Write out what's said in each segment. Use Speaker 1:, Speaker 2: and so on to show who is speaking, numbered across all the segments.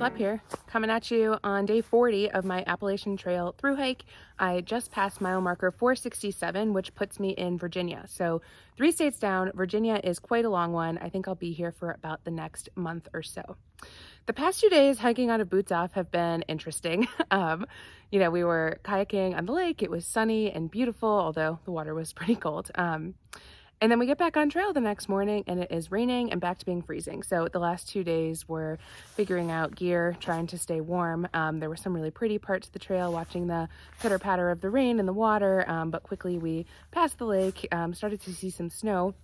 Speaker 1: Schlepp here, coming at you on day 40 of my Appalachian Trail through hike. I just passed mile marker 467, which puts me in Virginia. So 3 states down. Virginia is quite a long one. I think I'll be here for about the next month or so. The past 2 days hiking out of boots off have been interesting. We were kayaking on the lake. It was sunny and beautiful, although the water was pretty cold. And then we get back on trail the next morning and it is raining and back to being freezing. So the last 2 days were figuring out gear, trying to stay warm. There were some really pretty parts of the trail, watching the pitter patter of the rain and the water. But quickly we passed the lake, started to see some snow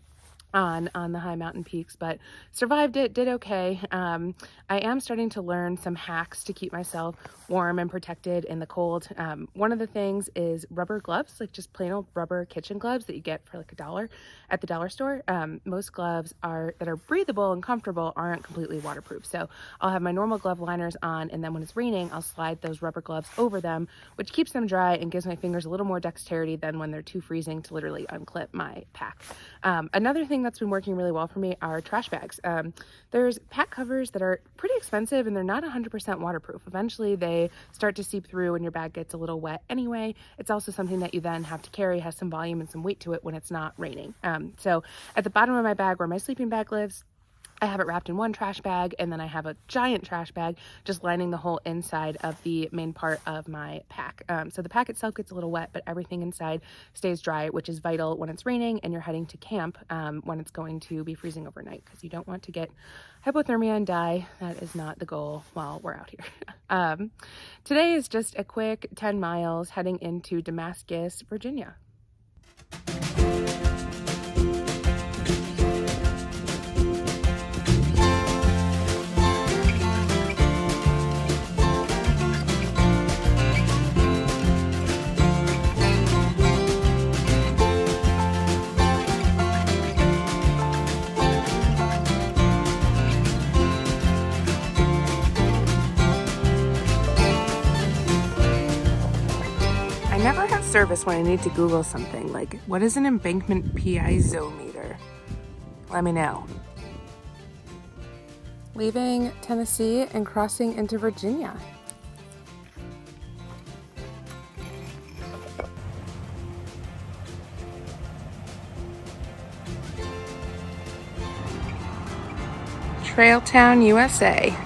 Speaker 1: on the high mountain peaks, but survived it, did okay. I am starting to learn some hacks to keep myself warm and protected in the cold. One of the things is rubber gloves, like just plain old rubber kitchen gloves that you get for like $1 at the dollar store. Most gloves that are breathable and comfortable aren't completely waterproof. So I'll have my normal glove liners on, and then when it's raining, I'll slide those rubber gloves over them, which keeps them dry and gives my fingers a little more dexterity than when they're too freezing to literally unclip my pack. Another thing that's been working really well for me are trash bags. There's pack covers that are pretty expensive and they're not 100% waterproof. Eventually they start to seep through and your bag gets a little wet anyway. It's also something that you then have to carry, has some volume and some weight to it when it's not raining. So at the bottom of my bag where my sleeping bag lives, I have it wrapped in one trash bag, and then I have a giant trash bag just lining the whole inside of the main part of my pack. So the pack itself gets a little wet, but everything inside stays dry, which is vital when it's raining and you're heading to camp when it's going to be freezing overnight, because you don't want to get hypothermia and die. That is not the goal while we're out here. Today is just a quick 10 miles heading into Damascus, Virginia. I never have service when I need to Google something, like what is an embankment piezometer? Let me know. Leaving Tennessee and crossing into Virginia. Trail Town, USA.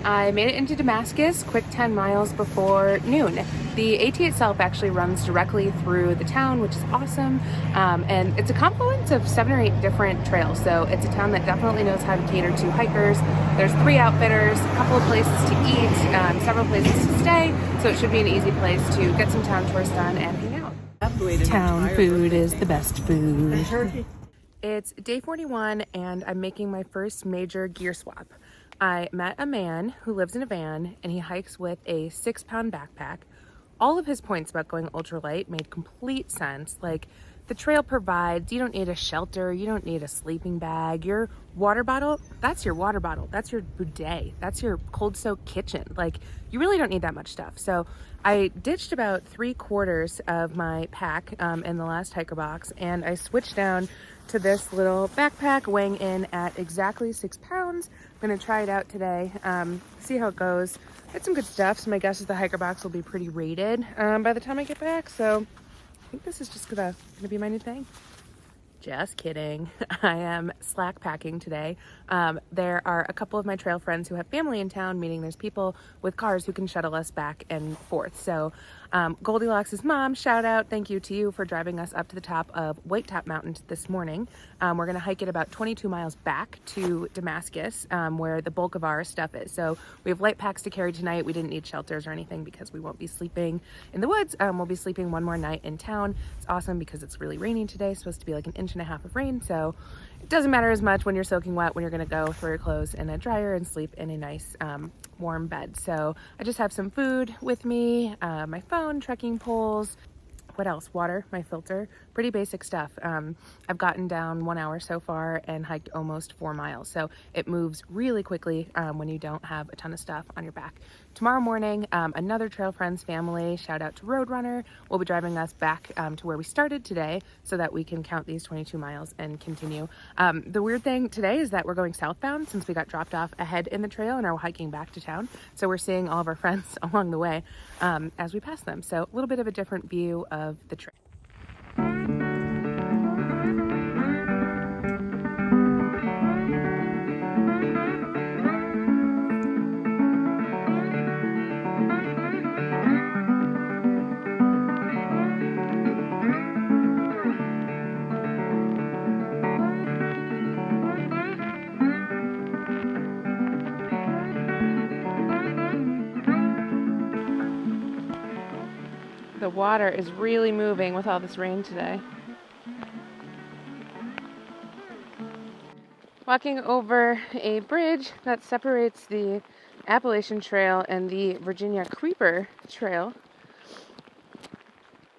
Speaker 1: I made it into Damascus, quick 10 miles before noon. The AT itself actually runs directly through the town, which is awesome. And it's a confluence of 7 or 8 different trails. So it's a town that definitely knows how to cater to hikers. There's 3 outfitters, a couple of places to eat, several places to stay. So it should be an easy place to get some town tours done and hang out. Town food is the best food. It's day 41 and I'm making my first major gear swap. I met a man who lives in a van and he hikes with a 6-pound backpack. All of his points about going ultralight made complete sense. Like, the trail provides, you don't need a shelter, you don't need a sleeping bag. Your water bottle, that's your water bottle. That's your bidet. That's your cold soak kitchen. Like, you really don't need that much stuff. So I ditched about 3/4 of my pack in the last hiker box, and I switched down to this little backpack weighing in at exactly 6 pounds. I'm gonna try it out today, see how it goes. It's some good stuff, so my guess is the hiker box will be pretty rated by the time I get back. So I think this is just gonna be my new thing. Just kidding. I am Slackpacking today. There are a couple of my trail friends who have family in town, meaning there's people with cars who can shuttle us back and forth. So Goldilocks' mom, shout out, thank you to you for driving us up to the top of White Top Mountain this morning. We're gonna hike it about 22 miles back to Damascus, where the bulk of our stuff is. So we have light packs to carry tonight. We didn't need shelters or anything because we won't be sleeping in the woods. We'll be sleeping one more night in town. It's awesome because it's really rainy today. It's supposed to be like 1.5 inches of rain. So it doesn't matter as much when you're soaking wet, when you're gonna go throw your clothes in a dryer and sleep in a nice warm bed. So I just have some food with me, my phone, trekking poles, what else? Water, my filter, pretty basic stuff. I've gotten down 1 hour so far and hiked almost 4 miles. So it moves really quickly when you don't have a ton of stuff on your back. Tomorrow morning, another Trail Friends family, shout out to Roadrunner, will be driving us back to where we started today so that we can count these 22 miles and continue. The weird thing today is that we're going southbound since we got dropped off ahead in the trail and are hiking back to town. So we're seeing all of our friends along the way as we pass them. So a little bit of a different view of the trail. The water is really moving with all this rain today. Walking over a bridge that separates the Appalachian Trail and the Virginia Creeper Trail.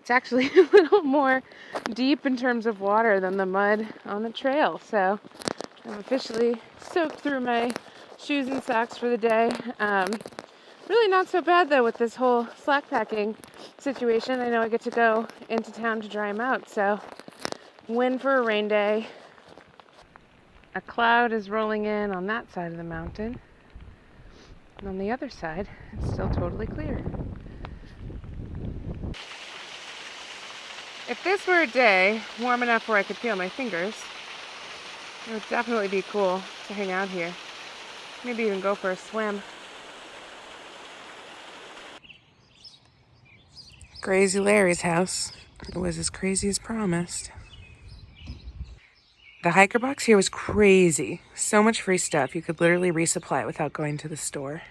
Speaker 1: It's actually a little more deep in terms of water than the mud on the trail. So I've officially soaked through my shoes and socks for the day. Really not so bad though with this whole slackpacking situation. I know I get to go into town to dry them out, so win for a rain day. A cloud is rolling in on that side of the mountain, and on the other side it's still totally clear. If this were a day warm enough where I could feel my fingers, it would definitely be cool to hang out here. Maybe even go for a swim. Crazy Larry's house. It was as crazy as promised. The hiker box here was crazy. So much free stuff. You could literally resupply it without going to the store.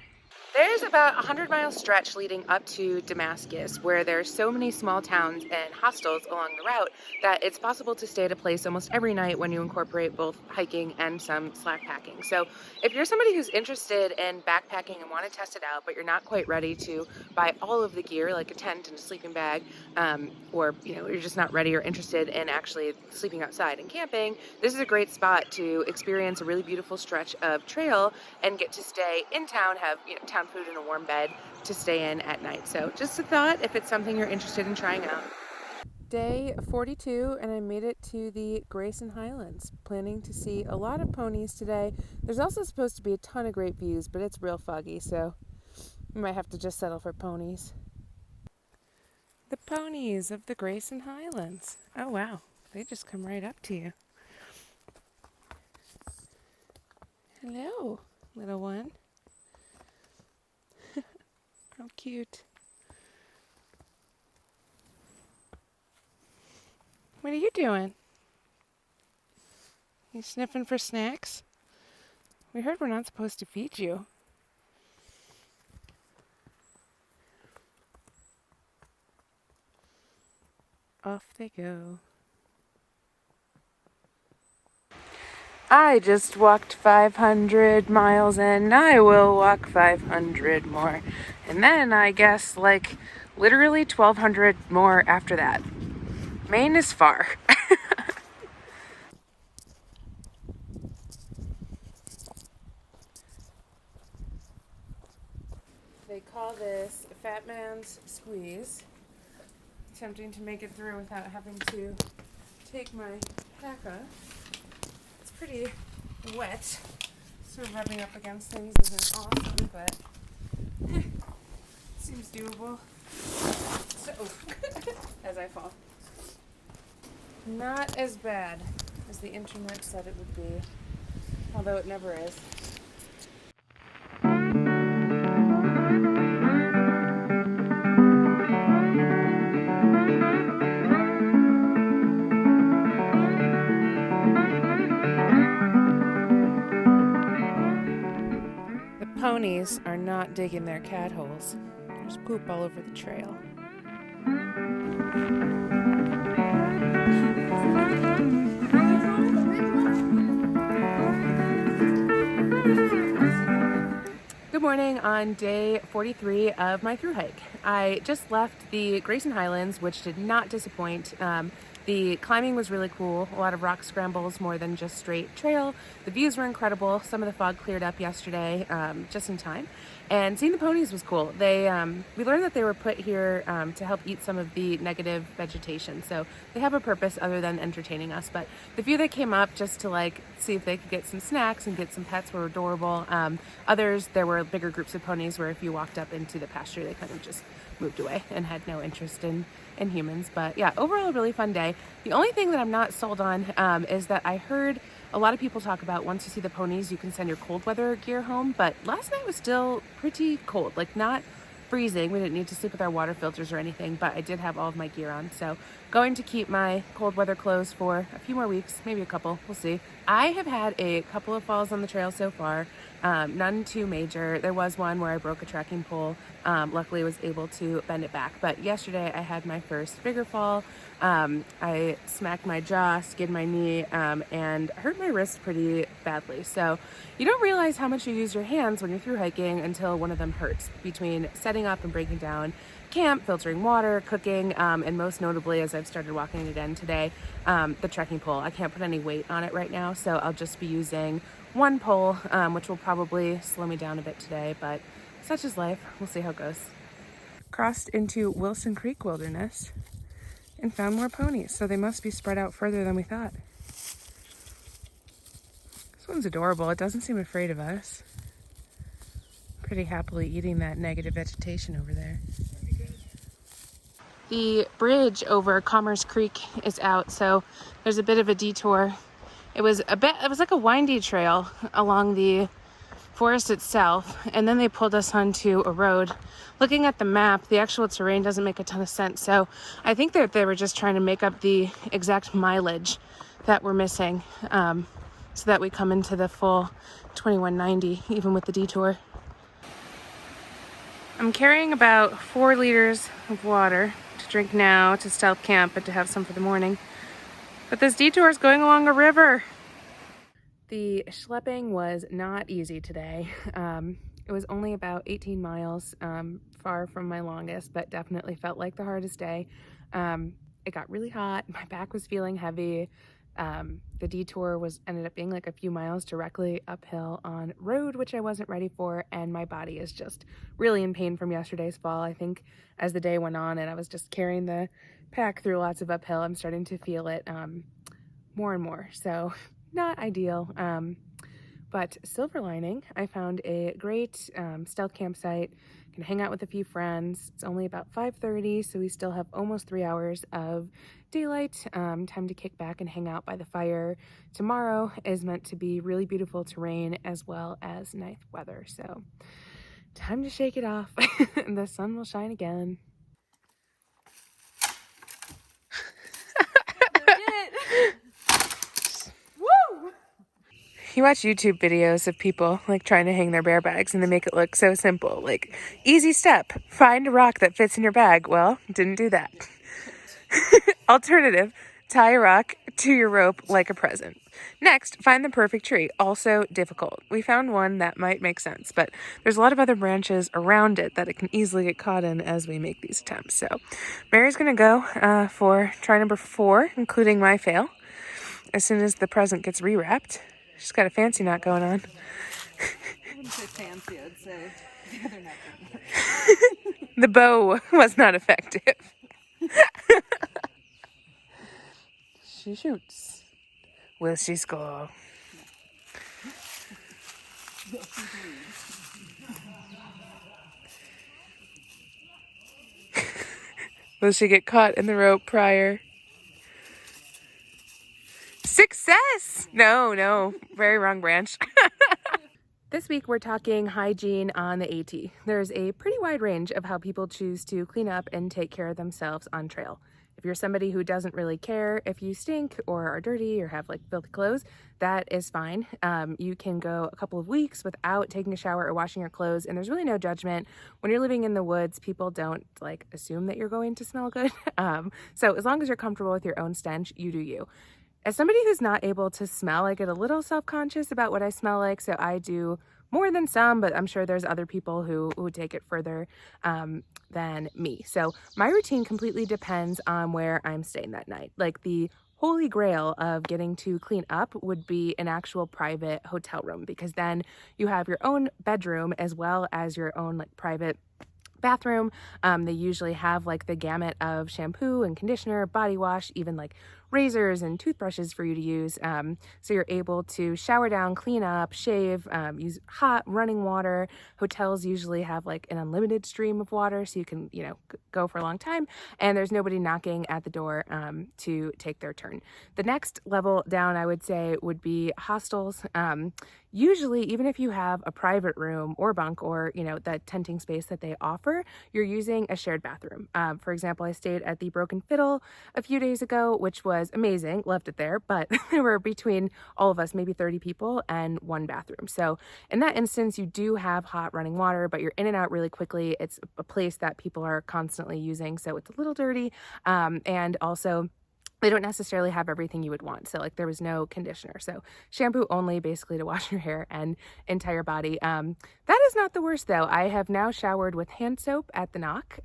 Speaker 1: There's about a 100-mile stretch leading up to Damascus where there's so many small towns and hostels along the route that it's possible to stay at a place almost every night when you incorporate both hiking and some slackpacking. So if you're somebody who's interested in backpacking and want to test it out, but you're not quite ready to buy all of the gear like a tent and a sleeping bag, or you're just not ready or interested in actually sleeping outside and camping, this is a great spot to experience a really beautiful stretch of trail and get to stay in town, have town food and a warm bed to stay in at night. So just a thought if it's something you're interested in trying out. Day 42 and I made it to the Grayson Highlands. Planning to see a lot of ponies today. There's also supposed to be a ton of great views, but it's real foggy, so we might have to just settle for ponies. The ponies of the Grayson Highlands. Oh wow, they just come right up to you. Hello, little one. How cute. What are you doing? You sniffing for snacks? We heard we're not supposed to feed you. Off they go. I just walked 500 miles and I will walk 500 more. And then I guess literally 1,200 more after that. Maine is far. They call this Fat Man's Squeeze. Attempting to make it through without having to take my pack off. It's pretty wet, so rubbing up against things isn't awesome, but seems doable. So, as I fall. Not as bad as the internet said it would be, although it never is. Ponies are not digging their cat holes. There's poop all over the trail. Good morning on day 43 of my thru hike. I just left the Grayson Highlands, which did not disappoint. The climbing was really cool, a lot of rock scrambles more than just straight trail. The views were incredible. Some of the fog cleared up yesterday, just in time. And seeing the ponies was cool. We learned that they were put here to help eat some of the negative vegetation. So they have a purpose other than entertaining us. But the few that came up just to like see if they could get some snacks and get some pets were adorable. Others, there were bigger groups of ponies where if you walked up into the pasture, they kind of just moved away and had no interest in humans. But yeah, overall a really fun day. The only thing that I'm not sold on is that I heard a lot of people talk about once you see the ponies, you can send your cold weather gear home. But last night was still pretty cold, like not freezing. We didn't need to sleep with our water filters or anything, but I did have all of my gear on. So going to keep my cold weather clothes for a few more weeks, maybe a couple, we'll see. I have had a couple of falls on the trail so far, none too major. There was one where I broke a trekking pole. Luckily was able to bend it back. But yesterday I had my first bigger fall. I smacked my jaw, skinned my knee, and hurt my wrist pretty badly. So you don't realize how much you use your hands when you're through hiking until one of them hurts, between setting up and breaking down camp, filtering water, cooking, and most notably, as I've started walking again today, the trekking pole. I can't put any weight on it right now, so I'll just be using one pole, which will probably slow me down a bit today, but such is life. We'll see how it goes. Crossed into Wilson Creek Wilderness and found more ponies, so they must be spread out further than we thought. This one's adorable. It doesn't seem afraid of us. Pretty happily eating that negative vegetation over there. The bridge over Commerce Creek is out, so there's a bit of a detour. It was like a windy trail along the forest itself, and then they pulled us onto a road. Looking at the map, the actual terrain doesn't make a ton of sense, so I think that they were just trying to make up the exact mileage that we're missing, so that we come into the full 2190, even with the detour. I'm carrying about 4 liters of water to drink now, to stealth camp, and to have some for the morning. But this detour is going along a river. The schlepping was not easy today. It was only about 18 miles, far from my longest, but definitely felt like the hardest day. It got really hot. My back was feeling heavy. The detour ended up being like a few miles directly uphill on road, which I wasn't ready for, and my body is just really in pain from yesterday's fall. I think as the day went on and I was just carrying the pack through lots of uphill, I'm starting to feel it more and more. So not ideal, but silver lining, I found a great stealth campsite. Can hang out with a few friends. It's only about 5:30, so we still have almost 3 hours of daylight, time to kick back and hang out by the fire. Tomorrow is meant to be really beautiful terrain as well as nice weather, so time to shake it off. And the sun will shine again. Woo! You watch YouTube videos of people like trying to hang their bear bags and they make it look so simple. Like, easy step, find a rock that fits in your bag. Well, didn't do that. Alternative, tie a rock to your rope like a present. Next, find the perfect tree. Also difficult. We found one that might make sense, but there's a lot of other branches around it that it can easily get caught in as we make these attempts. So Mary's going to go for try number 4, including my fail, as soon as the present gets rewrapped. She's got a fancy knot going on.
Speaker 2: I wouldn't say fancy, I'd say the other knot.
Speaker 1: The bow was not effective. She shoots. Will she score? Will she get caught in the rope prior? Success! No, very wrong branch. This week we're talking hygiene on the AT. There's a pretty wide range of how people choose to clean up and take care of themselves on trail. If you're somebody who doesn't really care if you stink or are dirty or have like filthy clothes, that is fine. You can go a couple of weeks without taking a shower or washing your clothes, and there's really no judgment. When you're living in the woods, people don't like assume that you're going to smell good. So as long as you're comfortable with your own stench, you do you. As somebody who's not able to smell, I get a little self-conscious about what I smell like, so I do more than some, but I'm sure there's other people who take it further than me. So my routine completely depends on where I'm staying that night. Like the holy grail of getting to clean up would be an actual private hotel room, because then you have your own bedroom as well as your own like private bathroom. They usually have like the gamut of shampoo and conditioner, body wash, even like razors and toothbrushes for you to use. So you're able to shower down, clean up, shave, use hot running water. Hotels usually have like an unlimited stream of water, so you can, go for a long time, and there's nobody knocking at the door to take their turn. The next level down, I would say, would be hostels. Usually, even if you have a private room or bunk or, that tenting space that they offer, you're using a shared bathroom. For example, I stayed at the Broken Fiddle a few days ago, which was amazing. Loved it there, but there were between all of us, maybe 30 people and one bathroom. So in that instance, you do have hot running water, but you're in and out really quickly. It's a place that people are constantly using, so it's a little dirty. And also, they don't necessarily have everything you would want. So like there was no conditioner. So shampoo only basically to wash your hair and entire body. That is not the worst though. I have now showered with hand soap at the Knock,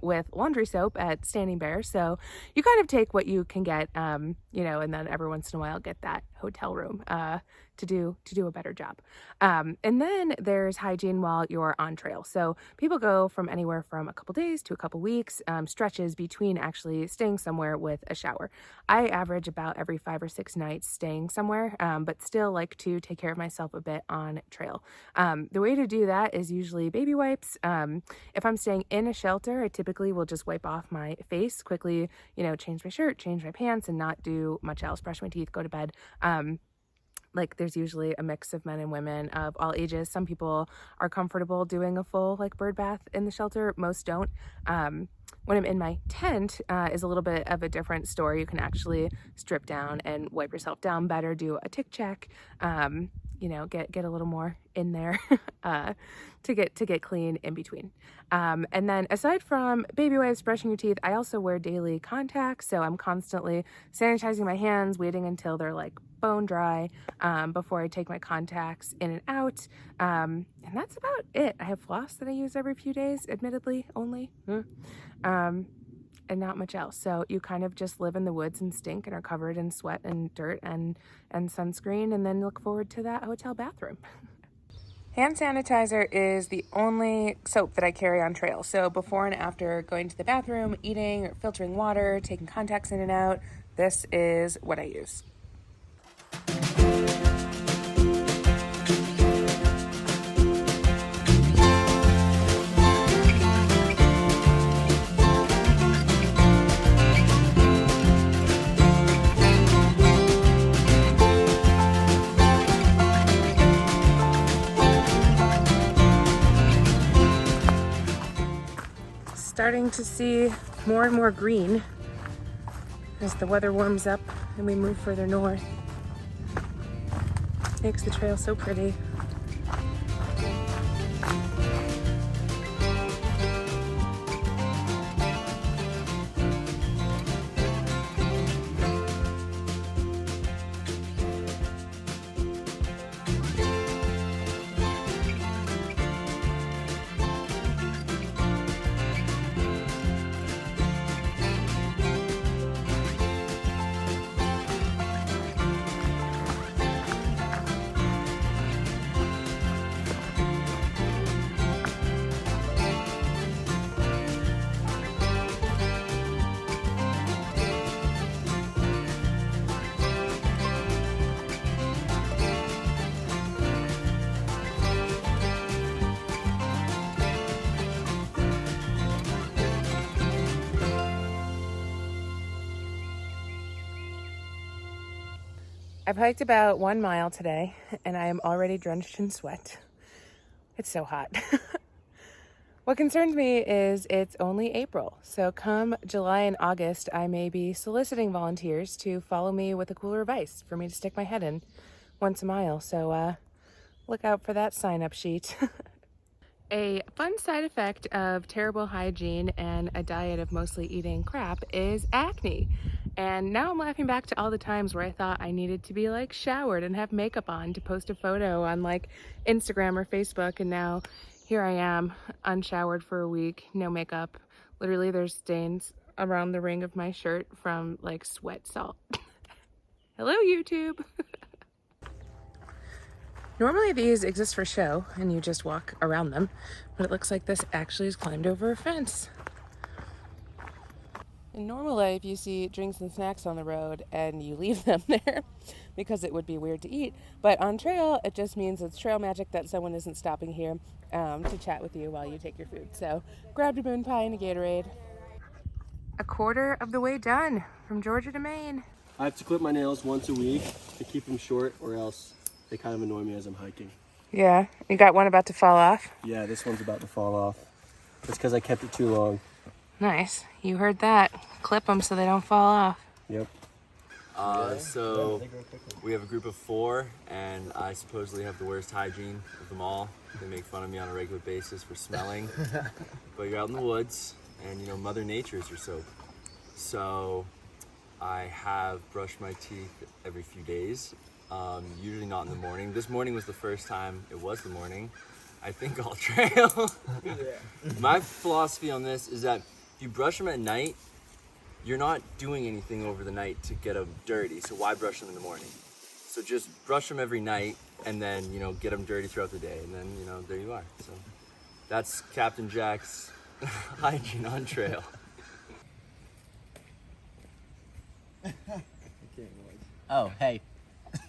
Speaker 1: with laundry soap at Standing Bear. So you kind of take what you can get, and then every once in a while get that hotel room to do a better job. And then there's hygiene while you're on trail. So people go from anywhere from a couple days to a couple weeks, stretches between actually staying somewhere with a shower. I average about every 5 or 6 nights staying somewhere, but still like to take care of myself a bit on trail. The way to do that is usually baby wipes. If I'm staying in a shelter, I typically will just wipe off my face quickly, change my shirt, change my pants, and not do much else, brush my teeth, go to bed. Like there's usually a mix of men and women of all ages. Some people are comfortable doing a full like bird bath in the shelter. Most don't. When I'm in my tent is a little bit of a different story. You can actually strip down and wipe yourself down better, do a tick check, get a little more in there to get clean in between. And then aside from baby wipes, brushing your teeth, I also wear daily contacts. So I'm constantly sanitizing my hands, waiting until they're like bone dry before I take my contacts in and out. And that's about it. I have floss that I use every few days, admittedly, only. And not much else. So you kind of just live in the woods and stink and are covered in sweat and dirt and sunscreen, and then look forward to that hotel bathroom. Hand sanitizer is the only soap that I carry on trail. So before and after going to the bathroom, eating, filtering water, taking contacts in and out, this is what I use. Starting to see more and more green as the weather warms up and we move further north. Makes the trail so pretty. I've hiked about 1 mile today, and I am already drenched in sweat. It's so hot. What concerns me is it's only April, so come July and August, I may be soliciting volunteers to follow me with a cooler of ice for me to stick my head in once a mile, so look out for that sign-up sheet. A fun side effect of terrible hygiene and a diet of mostly eating crap is acne. And now I'm laughing back to all the times where I thought I needed to be like showered and have makeup on to post a photo on like Instagram or Facebook. And now here I am, unshowered for a week, no makeup. Literally there's stains around the ring of my shirt from like sweat salt. Hello, YouTube. Normally these exist for show and you just walk around them, but it looks like this actually is climbed over a fence. In normal life, you see drinks and snacks on the road and you leave them there because it would be weird to eat. But on trail, it just means it's trail magic that someone isn't stopping here to chat with you while you take your food. So grabbed a moon pie and a Gatorade. A quarter of the way done from Georgia to Maine.
Speaker 3: I have to clip my nails once a week to keep them short, or else they kind of annoy me as I'm hiking.
Speaker 1: Yeah, you got one about to fall off?
Speaker 3: Yeah, this one's about to fall off. It's because I kept it too long.
Speaker 1: Nice. You heard that. Clip them so they don't fall off.
Speaker 3: Yep.
Speaker 4: So we have a group of 4, and I supposedly have the worst hygiene of them all. They make fun of me on a regular basis for smelling. But you're out in the woods, and you know, Mother Nature is your soap. So I have brushed my teeth every few days, usually not in the morning. This morning was the first time it was the morning. I think I'll trail. My philosophy on this is that if you brush them at night, you're not doing anything over the night to get them dirty, so why brush them in the morning? So just brush them every night and then, you know, get them dirty throughout the day, and then, you know, there you are. So that's Captain Jack's hygiene on trail.
Speaker 5: Oh, hey.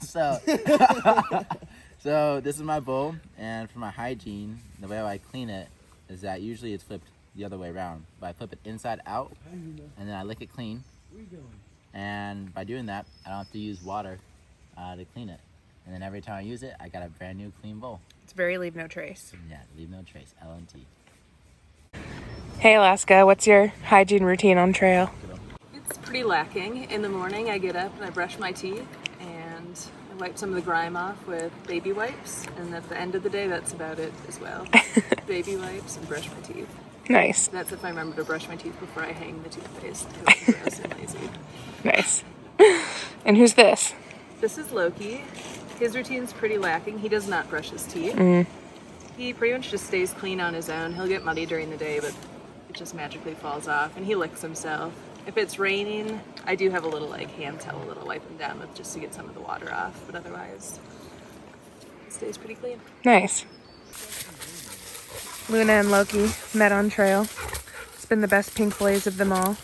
Speaker 5: So, so this is my bowl, and for my hygiene, the way I clean it is that usually it's flipped the other way around. But I flip it inside out, and then I lick it clean. And by doing that, I don't have to use water to clean it. And then every time I use it, I got a brand new clean bowl.
Speaker 1: It's very leave no trace.
Speaker 5: Yeah, leave no trace, LNT.
Speaker 1: Hey Alaska, what's your hygiene routine on trail?
Speaker 2: It's pretty lacking. In the morning, I get up and I brush my teeth and I wipe some of the grime off with baby wipes. And at the end of the day, that's about it as well. Baby wipes and brush my teeth.
Speaker 1: Nice.
Speaker 2: That's if I remember to brush my teeth before I hang the toothpaste. It's gross and lazy.
Speaker 1: Nice. And who's this?
Speaker 2: This is Loki. His routine's pretty lacking. He does not brush his teeth. He pretty much just stays clean on his own. He'll get muddy during the day, but it just magically falls off. And he licks himself. If it's raining, I do have a little like hand towel that I'll wipe him down with just to get some of the water off. But otherwise, it stays pretty clean.
Speaker 1: Nice. Luna and Loki met on trail. It's been the best pink blaze of them all.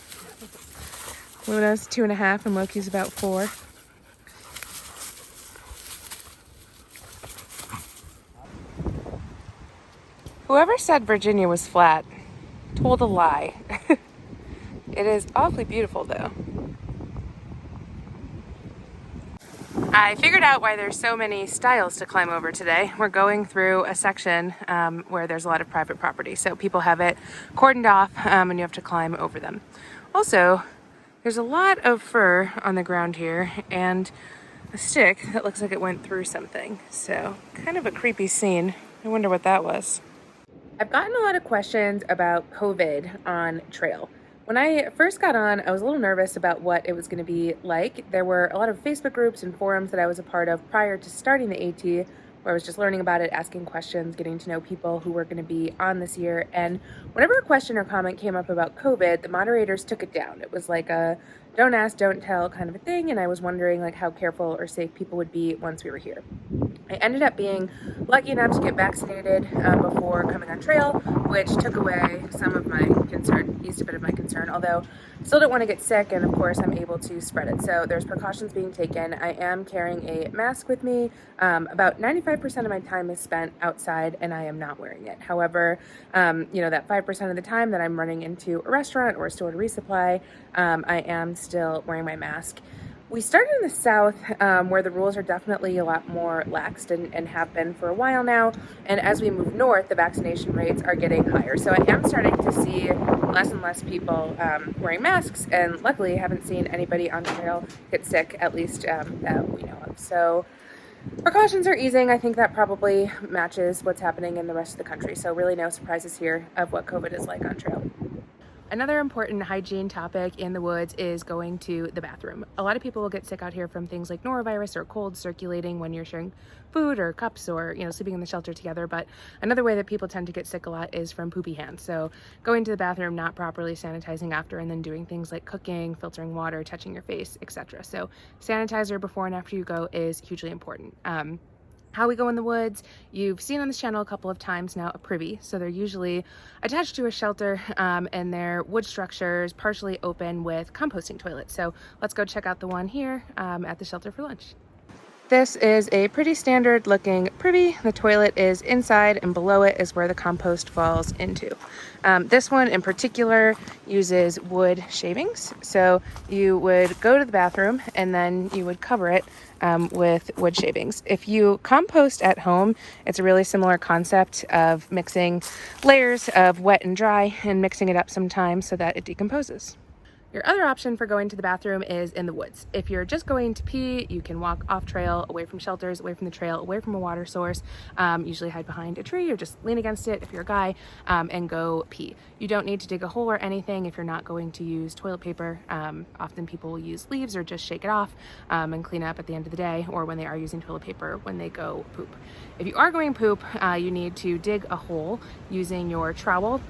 Speaker 1: Luna's 2.5 and Loki's about 4. Whoever said Virginia was flat told a lie. It is awfully beautiful though. I figured out why there's so many stiles to climb over today. We're going through a section where there's a lot of private property. So people have it cordoned off and you have to climb over them. Also, there's a lot of fur on the ground here and a stick that looks like it went through something. So kind of a creepy scene. I wonder what that was. I've gotten a lot of questions about COVID on trail. When I first got on, I was a little nervous about what it was going to be like. There were a lot of Facebook groups and forums that I was a part of prior to starting the AT, where I was just learning about it, asking questions, getting to know people who were going to be on this year. And whenever a question or comment came up about COVID, the moderators took it down. It was like a don't ask, don't tell kind of a thing. And I was wondering like how careful or safe people would be once we were here. I ended up being lucky enough to get vaccinated before coming on trail, which took away some of my concern, eased a bit of my concern, although still don't want to get sick, and of course I'm able to spread it. So there's precautions being taken. I am carrying a mask with me. About 95% of my time is spent outside and I am not wearing it. However, you know, that 5% of the time that I'm running into a restaurant or a store to resupply, I am still wearing my mask. We started in the south where the rules are definitely a lot more laxed and have been for a while now. And as we move north, the vaccination rates are getting higher. So I am starting to see less and less people wearing masks. And luckily, I haven't seen anybody on trail get sick, at least that we know of. So precautions are easing. I think that probably matches what's happening in the rest of the country. So really no surprises here of what COVID is like on trail. Another important hygiene topic in the woods is going to the bathroom. A lot of people will get sick out here from things like norovirus or cold circulating when you're sharing food or cups or, sleeping in the shelter together. But another way that people tend to get sick a lot is from poopy hands. So going to the bathroom, not properly sanitizing after, and then doing things like cooking, filtering water, touching your face, etc. So sanitizer before and after you go is hugely important. How we go in the woods, you've seen on this channel a couple of times now a privy. So they're usually attached to a shelter and they're wood structures partially open with composting toilets. So let's go check out the one here at the shelter for lunch. This is a pretty standard looking privy. The toilet is inside and below it is where the compost falls into. This one in particular uses wood shavings. So you would go to the bathroom and then you would cover it with wood shavings. If you compost at home, it's a really similar concept of mixing layers of wet and dry and mixing it up sometimes so that it decomposes. Your other option for going to the bathroom is in the woods. If you're just going to pee, you can walk off trail, away from shelters, away from the trail, away from a water source, usually hide behind a tree or just lean against it if you're a guy, and go pee. You don't need to dig a hole or anything if you're not going to use toilet paper. Often people will use leaves or just shake it off and clean up at the end of the day, or when they are using toilet paper when they go poop. If you are going poop, you need to dig a hole using your trowel.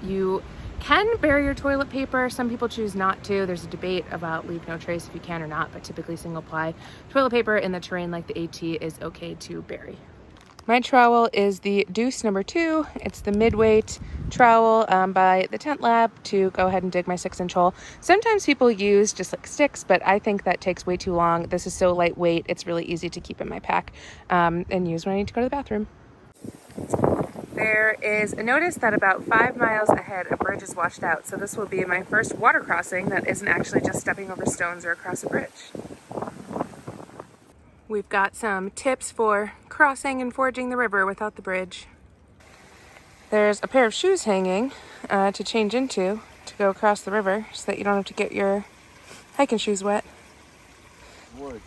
Speaker 1: You can bury your toilet paper. Some people choose not to. There's a debate about leave no trace if you can or not, but typically single ply toilet paper in the terrain like the AT is okay to bury. My trowel is the Deuce number 2. It's the mid-weight trowel by the Tent Lab to go ahead and dig my 6-inch hole. Sometimes people use just like sticks, but I think that takes way too long. This is so lightweight, it's really easy to keep in my pack and use when I need to go to the bathroom. There is a notice that about 5 miles ahead a bridge is washed out, so this will be my first water crossing that isn't actually just stepping over stones or across a bridge. We've got some tips for crossing and fording the river without the bridge. There's a pair of shoes hanging to change into to go across the river so that you don't have to get your hiking shoes wet.
Speaker 3: Wood.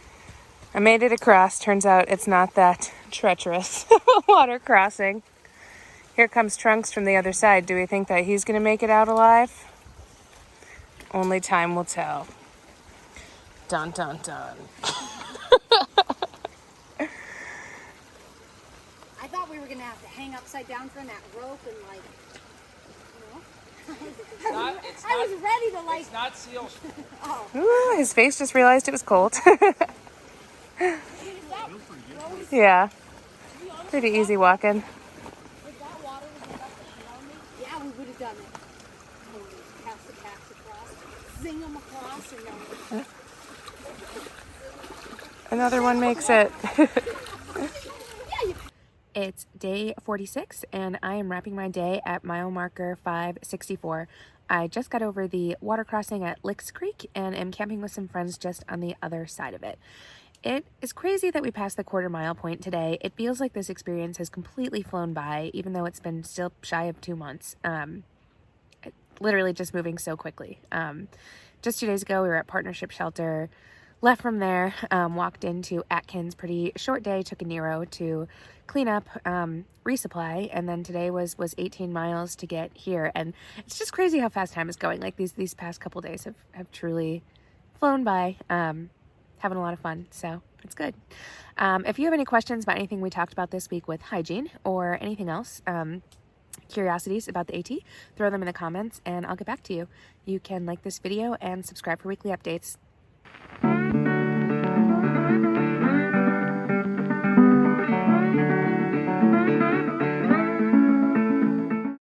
Speaker 1: I made it across. Turns out it's not that treacherous water crossing. Here comes Trunks from the other side. Do we think that he's going to make it out alive? Only time will tell. Dun dun dun.
Speaker 6: I thought we were going to have to hang upside down from that rope and I was ready to
Speaker 7: It's not seal.
Speaker 1: Ooh, his face just realized it was cold. Yeah. Pretty easy walking.
Speaker 6: Yeah, we would have done it. Pass the packs across, zing them across, and
Speaker 1: Another one makes it. It's day 46 and I am wrapping my day at mile marker 564. I just got over the water crossing at Licks Creek and am camping with some friends just on the other side of it. It is crazy that we passed the quarter-mile point today. It feels like this experience has completely flown by, even though it's been still shy of 2 months. Literally just moving so quickly. Just 2 days ago, we were at Partnership Shelter, left from there, walked into Atkins, pretty short day, took a Nero to clean up, resupply, and then today was 18 miles to get here. And it's just crazy how fast time is going. Like these past couple days have truly flown by. Having a lot of fun, so it's good. If you have any questions about anything we talked about this week with hygiene or anything else, curiosities about the AT, throw them in the comments and I'll get back to you. You can like this video and subscribe for weekly updates.